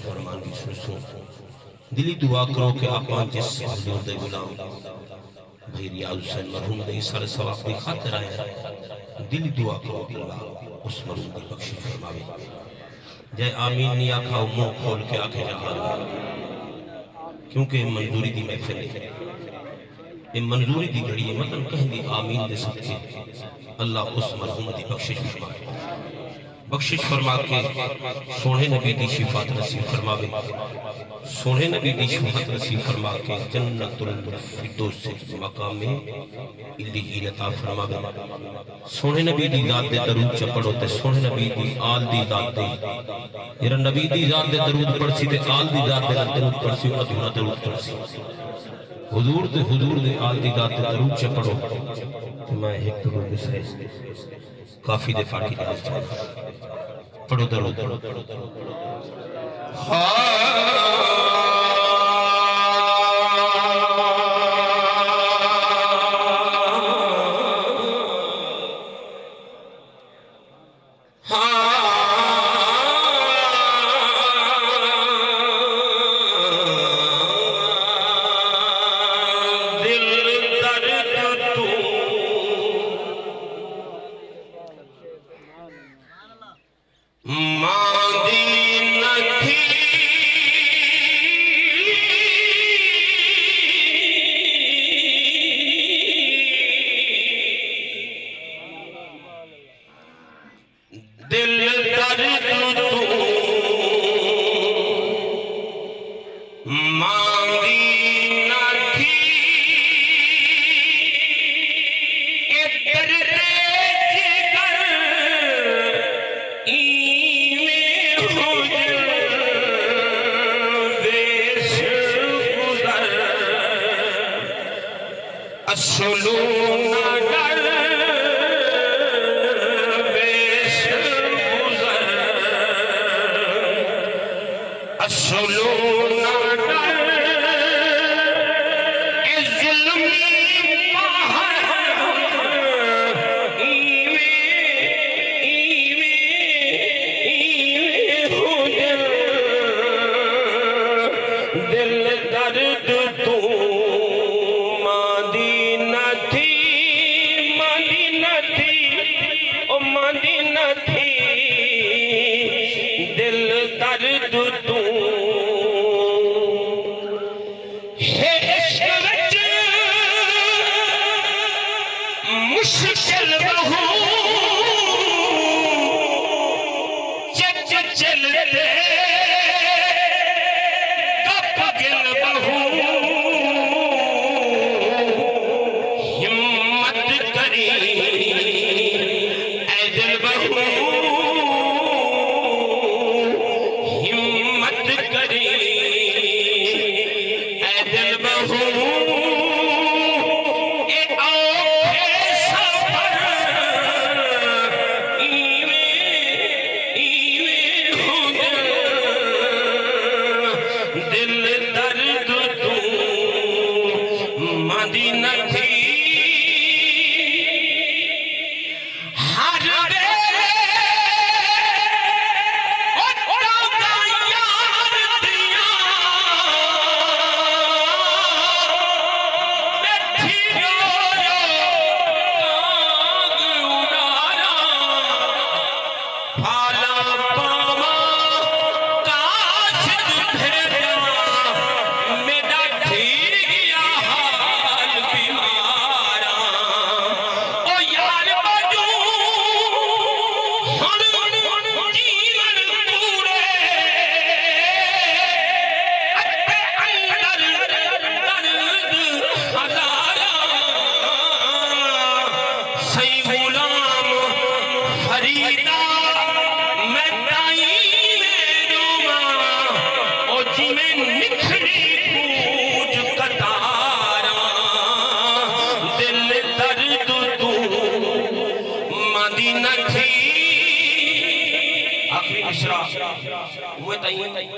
फरमान की सुनो दिली दुआ करो कि आका जिस हजूर दे गुलाम भाई रियाज हुसैन मरहूम दे सारे सवाब की खातिर आया दिली दुआ करो कि अल्लाह उस मरहूम की बख्शिश फरमावे। जय आमीन नहीं आखा मुंह खोल के आखे जहान, क्योंकि मंजूरी दी महफिल है, ये मंजूरी दी घड़ी है। मतलब कहीं भी आमीन दे सदके अल्लाह उस मरहूम की बख्शिश फरमावे, बख्शिश फरमा के सोने नबी की शिफात नसीब फरमावे, सोने नबी की शिफात नसीब फरमा के जन्नतुल फिरदौस से मकाम में इल्लीयीन अता फरमावे। सोने नबी दी जात दे दरूद च पढ़ो ते सोने नबी दी आल दी जात दे यार नबी दी जात दे दरूद पढ़सी ते आल दी जात दे दरूद पढ़सी अधूरा दरूद पढ़सी हुजूर दे आल दी जात दे दरूद च पढ़ो ते मैं एक दरूद बिसरे काफी दे फाकी दा पढ़ो दरूद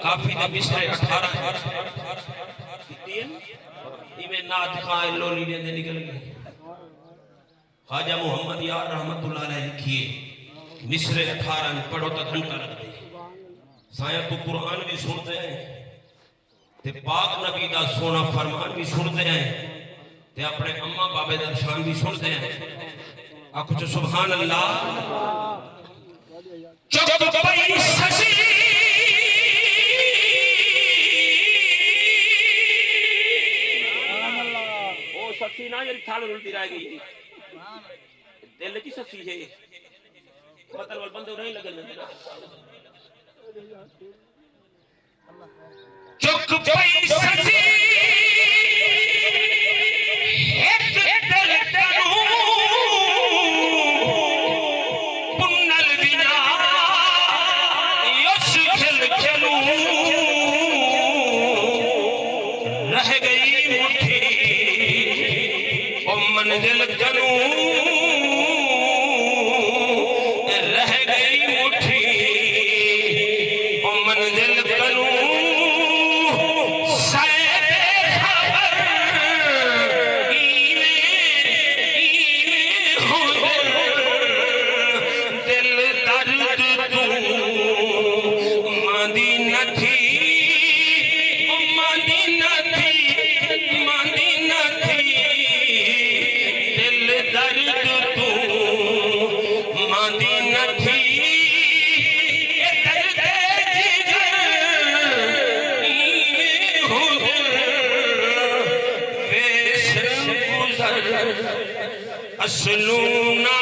काफी दे बिस्तरे 18 इमे नाथ खाए लोली दे निकल गए। ख्वाजा मोहम्मद यार रहमतुल्लाह अलैह लिखिए मिस्रे 18 पढ़ो तो घंटा लग गए। साया तू कुरान भी सुनते हैं ते पाक नबी दा सोना फरमान भी सुनते हैं ते अपने अम्मा बाबे दा शान भी सुनते हैं। आखो तो सुभान अल्लाह। चुप पई ससी ओ ससी ना यार थाल रुलती रह गई दिल की ससी है मतलब बंदे नहीं लगन चुप पई ससी एक दिल तनु पुन्नल बिना यश खिल खिलू रह गई मुट्ठी ओ मंजिल जनू रह गई मुट्ठी ओ मंजिल जनू असलू ना